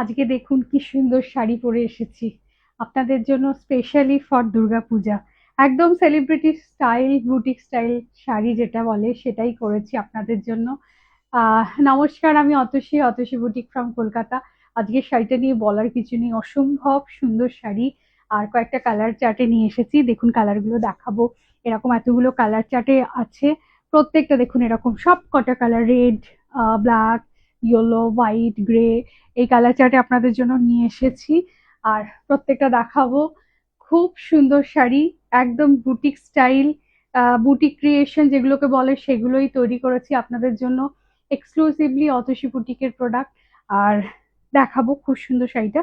আজকে দেখুন কি সুন্দর শাড়ি পরে এসেছি আপনাদের জন্য স্পেশালি ফর দুর্গাপূজা। একদম celebrity style boutique style sari যেটা বলে সেটাই করেছি আপনাদের জন্য। নমস্কার, আমি অতসী, অতসী বুটিক ফ্রম কলকাতা। আজকে শাড়িটা নিয়ে বলার কিছু নেই, অসম্ভব সুন্দর শাড়ি। আর কয়েকটা কালার চার্টে নিয়ে এসেছি, দেখুন কালারগুলো দেখাবো। এরকম এতগুলো কালার চার্টে আছে, প্রত্যেকটা দেখুন এরকম সব কটা colour, red, black, yellow, white, grey, এই কালার চার্টে আপনাদের জন্য নিয়ে এসেছি। আর প্রত্যেকটা দেখাবো। খুব সুন্দর শাড়ি, একদম বুটিক স্টাইল, বুটিক ক্রিয়েশন যেগুলোকে বলে সেগুলোই তৈরি করেছি আপনাদের জন্য, এক্সক্লুসিভলি অতসী বুটিকের প্রোডাক্ট। আর দেখাবো খুব সুন্দর শাড়িটা,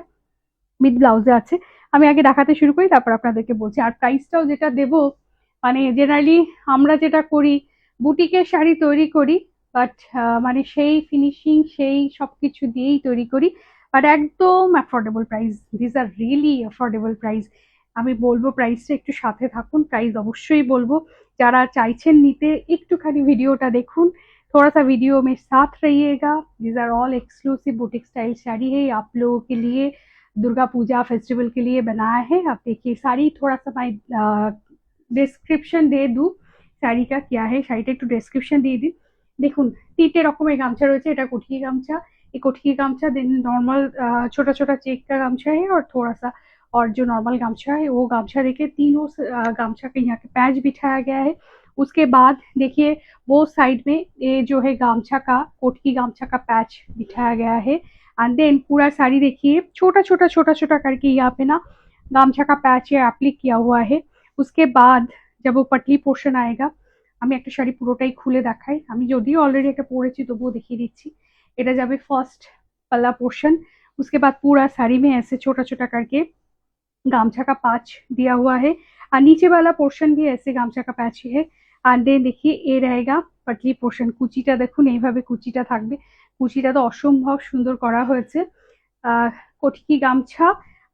উইথ ব্লাউজে আছে। আমি আগে দেখাতে শুরু করি, তারপর আপনাদেরকে বলছি। আর প্রাইসটাও যেটা দেব, মানে জেনারেলি আমরা যেটা করি, বুটিকের শাড়ি তৈরি করি, বাট মানে সেই ফিনিশিং সেই সবকিছু দিয়েই তৈরি করি, বাট একদম affordable price. This are really affordable price. আমি বলবো প্রাইসটা, একটু সাথে থাকুন, প্রাইস অবশ্যই বলবো। যারা চাইছেন নিতে একটুখানি ভিডিওটা দেখুন, थोड़ा सा वीडियो में साथ रहिएगा। These are all exclusive boutique style sari है आप लोगों के लिए, दुर्गा पूजा फेस्टिवल के लिए बनाया है। आप देखिए साड़ी, थोड़ा सा मैं ডেসক্রিপশন দিয়ে দু শাড়িটা क्या है, শাড়িটা একটু ডেসক্রিপশন দিয়ে দিই। দেখুন তিনটে রকমের গামছা রয়েছে, এটা কटकी गामछा, ये कटकी गामछा, देन नॉर्मल छोटा छोटा चेक का गामछा है, और थोड़ा सा और जो नॉर्मल गामछा है वो गामछा। देखिए तीनों गामछा के यहाँ के पैच बिठाया गया है। उसके बाद देखिए वो साइड में ये जो है गामछा का, कोटकी गामछा का पैच बिठाया गया है। एंड देन पूरा साड़ी देखिए छोटा छोटा करके यहाँ पे ना गामछा का पैच ये एप्लिक किया हुआ है। उसके बाद जब वो पटली पोर्शन आएगा, আমি একটা শাড়ি পুরোটাই খুলে দেখাই, আমি যদিও অলরেডি একটা পরেছি তবুও দেখিয়ে দিচ্ছি। এটা যাবে ফার্স্ট पल्ला पोर्शन। उसके बाद पूरा साड़ी में ऐसे छोटा छोटा करके गामछा का पैच दिया हुआ है, और नीचे वाला पोर्शन भी ऐसे गामछा का पैच है। আর দেন देखिए এ रहेगा पटली पोर्शन। কুচিটা দেখুন এইভাবে কুচিটা থাকবে, কুচিটা তো অসম্ভব সুন্দর করা হয়েছে। কটকি গামছা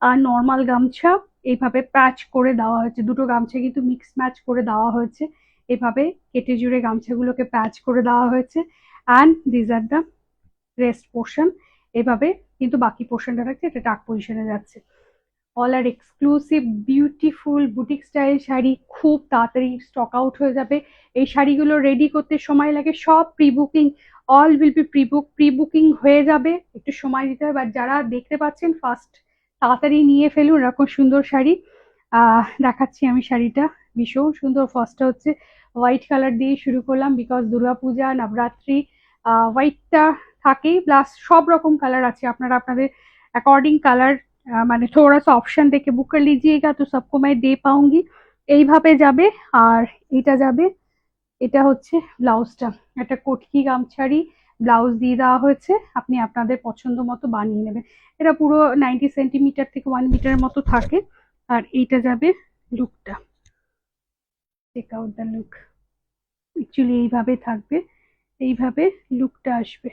আর নর্মাল গামছা এইভাবে প্যাচ করে দেওয়া হয়েছে, দুটো গামছা কিন্তু মিক্স ম্যাচ করে দেওয়া হয়েছে, এভাবে কেটে জুড়ে গামছাগুলোকে প্যাচ করে দেওয়া হয়েছে। And these are the rest portion, এভাবে কিন্তু বাকি পোর্শনটা থাকছে, এটা টাক পজিশনে যাচ্ছে। All are exclusive beautiful boutique style sari, খুব তাড়াতাড়ি স্টক আউট হয়ে যাবে। এই শাড়িগুলো রেডি করতে সময় লাগে, সব pre booking, all will be pre booking হয়ে যাবে, একটু সময় দিতে হবে। আর যারা দেখতে পাচ্ছেন ফার্স্ট তাড়াতাড়ি নিয়ে ফেলুন এরকম সুন্দর শাড়ি। দেখাচ্ছি আমি শাড়িটা, ভীষণ সুন্দর। ফার্স্টটা হচ্ছে হোয়াইট কালার দিয়ে শুরু করলাম, বিকজ দুর্গাপূজা নবরাত্রি, হোয়াইটটা থাকেই, প্লাস সব রকম কালার আছে, আপনারা আপনাদের অ্যাকর্ডিং কালার মানে थोड़ा सा ऑप्शन देके बुक कर लीजिएगा तो सबको मैं दे पाऊंगी। এইভাবে যাবে। আর এটা যাবে, এটা হচ্ছে ব্লাউজটা, একটা কটকি গামছারি ব্লাউজ দিয়ে দেওয়া হয়েছে, আপনি আপনাদের পছন্দ মতো বানিয়ে নেবেন। এটা পুরো 90 সেন্টিমিটার থেকে 1 মিটারের মতো থাকে। আর এইটা যাবে লুকটা, check out the look. Actually এইভাবে থাকবে, এইভাবে লুকটা আসবে।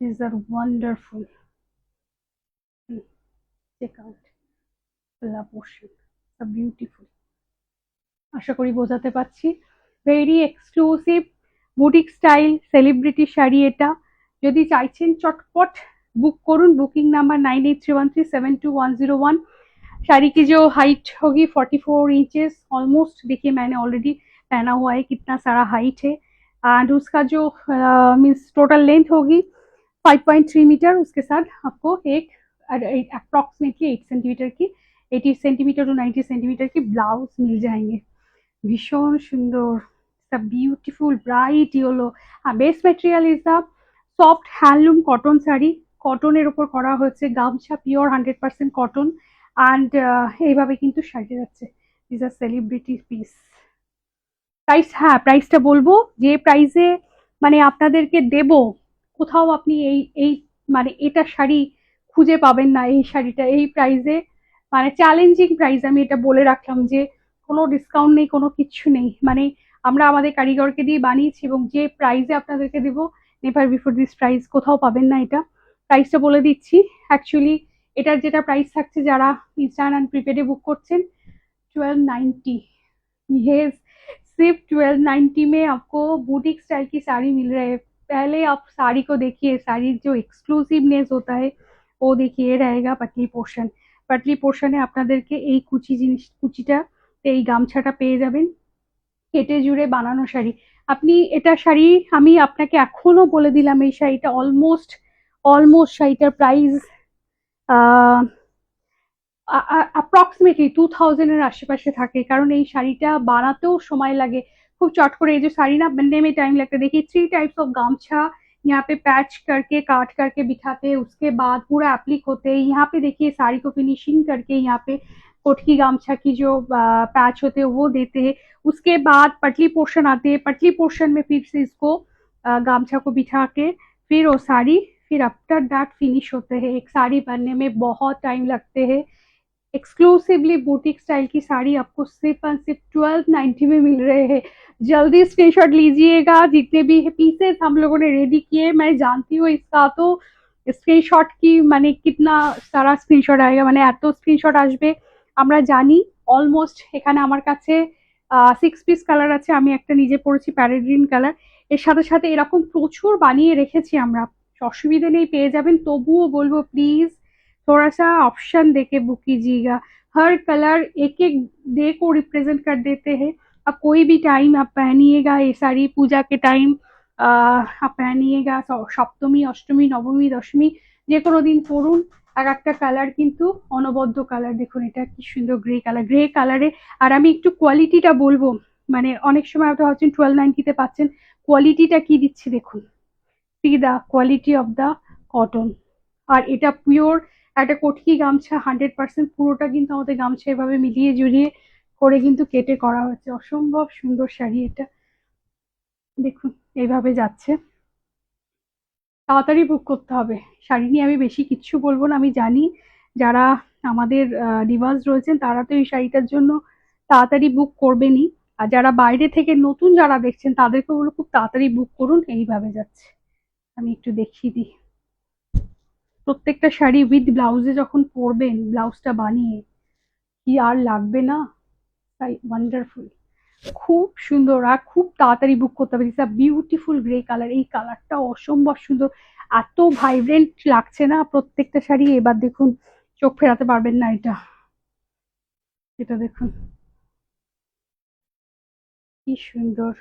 This are wonderful. Check out the portion, the beautiful। আশা করি বোঝাতে পারছি। Very exclusive boutique style celebrity sari এটা। যদি চাইছেন চটপট बुक করুন, बुकिंग नंबर 9831372101। साड़ी की जो हाइट होगी 44 इंचेस ऑलमोस्ट, देखिए मैंने ऑलरेडी पहना हुआ है कितना सारा हाइट है। एंड उसका जो मीन्स टोटल लेंथ होगी 5.3 मीटर। उसके साथ आपको एक अप्रॉक्सीमेटली 8 सेंटीमीटर की, 80 सेंटीमीटर टू 90 सेंटीमीटर की ब्लाउज मिल जाएंगे। ভীষণ সুন্দর, বিউটিফুল ব্রাইট ইয়েলো। হ্যাঁ, base material is the soft handloom cotton sari, কটনের ওপর করা হয়েছে গামছা, পিওর 100% কটন। অ্যান্ড এইভাবে কিন্তু শাড়ি যাচ্ছে। Is a celebrity piece. Price, হ্যাঁ প্রাইসটা বলবো, যে প্রাইসে মানে আপনাদেরকে দেব, কোথাও আপনি এই এই মানে এটা শাড়ি খুঁজে পাবেন না। এই শাড়িটা এই প্রাইসে, মানে চ্যালেঞ্জিং প্রাইস, আমি এটা বলে রাখলাম যে কোনো ডিসকাউন্ট নেই, কোনো কিচ্ছু নেই। মানে আমরা আমাদের কারিগরকে দিয়ে বানিয়েছি, এবং যে প্রাইসে আপনাদেরকে দেবো, নেভার বিফোর দিস প্রাইস কোথাও পাবেন না। এটা প্রাইসটা বলে দিচ্ছি। অ্যাকচুয়ালি এটার যেটা প্রাইস থাকছে, যারা ইনস্ট্যান্ট অ্যান্ড প্রিপেডে বুক করছেন, 1290। ये सिर्फ 1290 में आपको बुटीक स्टाइल की साड़ी मिल रही है। पहले आप साड़ी को देखिए, साड़ी जो एक्सक्लूसिवनेस होता है वो देखिए ये रहेगा पतली पोर्शन। पतली পোর্শনে আপনাদেরকে এই কুচিটা এই গামছাটা পেয়ে যাবেন। কেটে জুড়ে বানানো শাড়ি। আপনি এটা শাড়ি আমি আপনাকে এখনো বলে দিলাম এই শাড়িটা অলমোস্ট অলমোস্ট শাড়িটার প্রাইস অ্যাপ্রক্সিমেটলি 2000 এর আশেপাশে থাকে, কারণ এই শাড়িটা বানাতেও সময় লাগে খুব চট করে। ये जो साड़ी ना बनने में टाइम लगता है, देखिए 3 टाइप्स ऑफ गामछा यहाँ पे पैच करके काट करके बिठाते हैं, उसके बाद पूरा एप्लिक होते हैं। यहाँ पे देखिए साड़ी को फिनिशिंग करके यहाँ पे कोटकी गामछा की जो पैच होते हैं वो देते हैं। उसके बाद पटली पोर्शन आते हैं, पटली पोर्शन में फिर से इसको गामछा को बिठा के फिर वो साड़ी फिर आफ्टर दैट फिनिश होते हैं। एक साड़ी बनने में बहुत टाइम लगते हैं। एक्सक्लूसिवली बुटीक स्टाइल की साड़ी आपको सिर्फ और सिर्फ 1290 में मिल रहे हैं। जल्दी स्क्रीनशॉट लीजिएगा। जितने भी पीसेस हम लोगों ने रेडी किए, मैं जानती हूँ इसका तो স্ক্রিনশট কি মানে কিতনা সারা স্ক্রিনশট আएगा, মানে এত স্ক্রিনশট আসবে আমরা জানি। অলমোস্ট এখানে আমার কাছে 6 পিস কালার আছে, আমি একটা নিজে পরেছি প্যারেট গ্রিন কালার। এর সাথে সাথে এরকম প্রচুর বানিয়ে রেখেছি আমরা, অসুবিধে নেই পেয়ে যাবেন। তবুও বলবো প্লিজ थोड़ा सा ऑप्शन देके बुक कीजिएगा। हर कलर एक एक डे को रिप्रेजेंट कर देते हैं। अब कोई भी टाइम आप पहनिएगा ये साड़ी, पूजा के टाइम आप पहनिएगा, সপ্তমী অষ্টমী নবমী দশমী যে কোনো দিন পরুন। আর একটা কালার কিন্তু অনবদ্য কালার, দেখুন এটা কি সুন্দর গ্রে কালার, গ্রে কালারে। আর আমি একটু কোয়ালিটিটা বলবো, মানে অনেক সময় আপনি ভাবছেন 1290 পাচ্ছেন, কোয়ালিটিটা কি দিচ্ছি দেখুন। See the quality of the cotton. আর এটা পিওর একটা কটকি গামছা 100%, পুরোটা কিন্তু আমাদের গামছা এভাবে মিলিয়ে জুড়িয়ে করে কিন্তু কেটে করা হচ্ছে। অসম্ভব সুন্দর শাড়ি এটা, দেখুন এইভাবে যাচ্ছে। তাড়াতাড়ি বুক করতে হবে। শাড়ি নিয়ে আমি বেশি কিচ্ছু বলবো না, আমি জানি যারা আমাদের ডিভার্স রয়েছেন তারা তো এই শাড়িটার জন্য তাড়াতাড়ি বুক করবেনই। আর যারা বাইরে থেকে নতুন যারা দেখছেন তাদেরকে বলবো খুব তাড়াতাড়ি বুক করুন। এইভাবে যাচ্ছে, আমি একটু দেখিয়ে দিই। প্রত্যেকটা শাড়ি উইথ ব্লাউজে যখন পরবেন, ব্লাউজটা বানিয়ে কি আর লাগবে না, তাই ওয়ান্ডারফুল, খুব সুন্দর। আর খুব তাড়াতাড়ি বুক করতে হবে। দিস বিউটিফুল গ্রে কালার, এই কালারটা অসম্ভব সুন্দর, এত ভাইব্রেন্ট লাগছে না প্রত্যেকটা শাড়ি। এবার দেখুন চোখ ফেরাতে পারবেন না এটা, এটা দেখুন কি সুন্দর।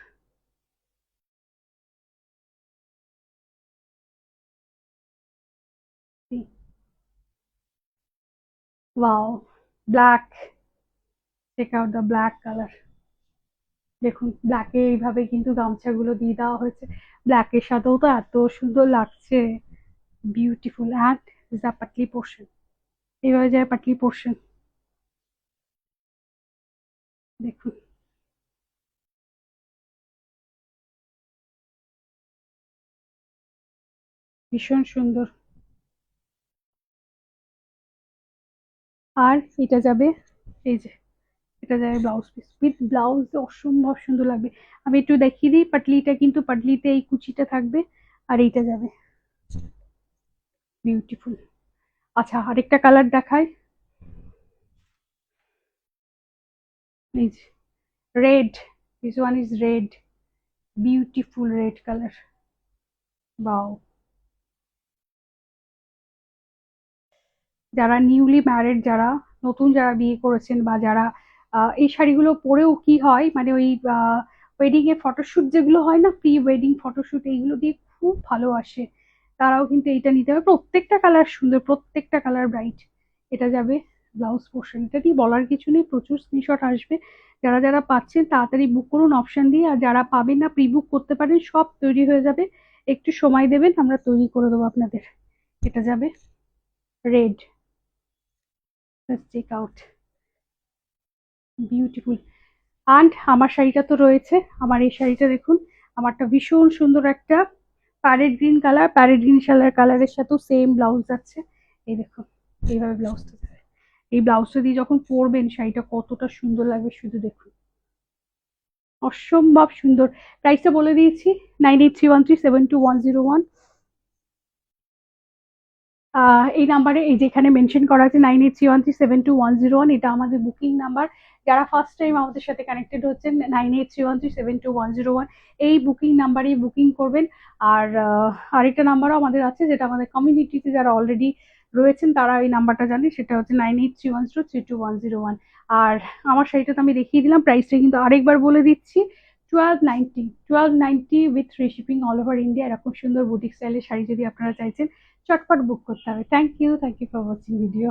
Wow, black, check out the black colour. দেখুন ব্ল্যাকে এইভাবে কিন্তু গামছাগুলো দিয়ে দেওয়া হয়েছে, ব্ল্যাকের সাথেও তো এত সুন্দর লাগছে, beautiful. And the Patli portion, এইভাবে যায় পাটলি পোর্শন, দেখুন ভীষণ সুন্দর। আর এটা যাবে, এই যে এটা যাবে ব্লাউজ পিস, উইথ ব্লাউজ অসম্ভব সুন্দর লাগবে। আমি একটু দেখিয়ে দিই, পাটলিটা কিন্তু পাটলিতে এই কুচিটা থাকবে আর এইটা যাবে, বিউটিফুল। আচ্ছা আরেকটা কালার দেখাই, এই যে red, this one is red, beautiful red colour, wow. যারা নিউলি ম্যারিড, যারা নতুন যারা বিয়ে করেছেন বা যারা এই শাড়িগুলো পরেও কি হয় মানে ওই ওয়েডিং এ ফটোশুট যেগুলো হয় না, প্রি ওয়েডিং ফটোশুট, এইগুলো দিয়ে খুব ভালো আসে, তারাও কিন্তু এইটা নিতে হবে। প্রত্যেকটা কালার সুন্দর, প্রত্যেকটা কালার ব্রাইট। এটা যাবে ব্লাউজ পোর্শন, এটা দিয়ে বলার কিছু নেই, প্রচুর স্ক্রিনশট আসবে। যারা যারা পাচ্ছেন তাড়াতাড়ি বুক করুন অপশন দিয়ে, আর যারা পাবেন না প্রি বুক করতে পারেন, সব তৈরি হয়ে যাবে, একটু সময় দেবেন আমরা তৈরি করে দেবো আপনাদের। এটা যাবে red, let's check out, beautiful. And আমার শাড়িটা তো রয়েছে, আমার এই শাড়িটা দেখুন, আমারটা ভীষণ সুন্দর একটা parrot green colour, parrot green কালারের সাথেও সেম ব্লাউজ যাচ্ছে। এই দেখুন এইভাবে ব্লাউজটা যাবে, এই ব্লাউজটা দিয়ে যখন পরবেন শাড়িটা কতটা সুন্দর লাগবে শুধু দেখুন, অসম্ভব সুন্দর। প্রাইসটা বলে দিয়েছি, 9831372101। এই নাম্বারে, এই যেখানে মেনশন করা আছে 9831372101, এটা আমাদের বুকিং নাম্বার। যারা ফার্স্ট টাইম আমাদের সাথে কানেক্টেড হচ্ছেন 9831372101, এই বুকিং নাম্বারেই বুকিং করবেন। আর আরেকটা নাম্বারও আমাদের আছে যেটা আমাদের কমিউনিটিতে যারা অলরেডি রয়েছেন তারা এই নাম্বারটা জানে, সেটা হচ্ছে 9831032101। আর আমার শাড়িটা তো আমি দেখিয়ে দিলাম, প্রাইসটা কিন্তু আরেকবার বলে দিচ্ছি, 1290 with free shipping all over India. এরকম সুন্দর বুটিক স্টাইলের শাড়ি যদি আপনারা চাইছেন, চটপট বুক করতে হবে। Thank you for watching video.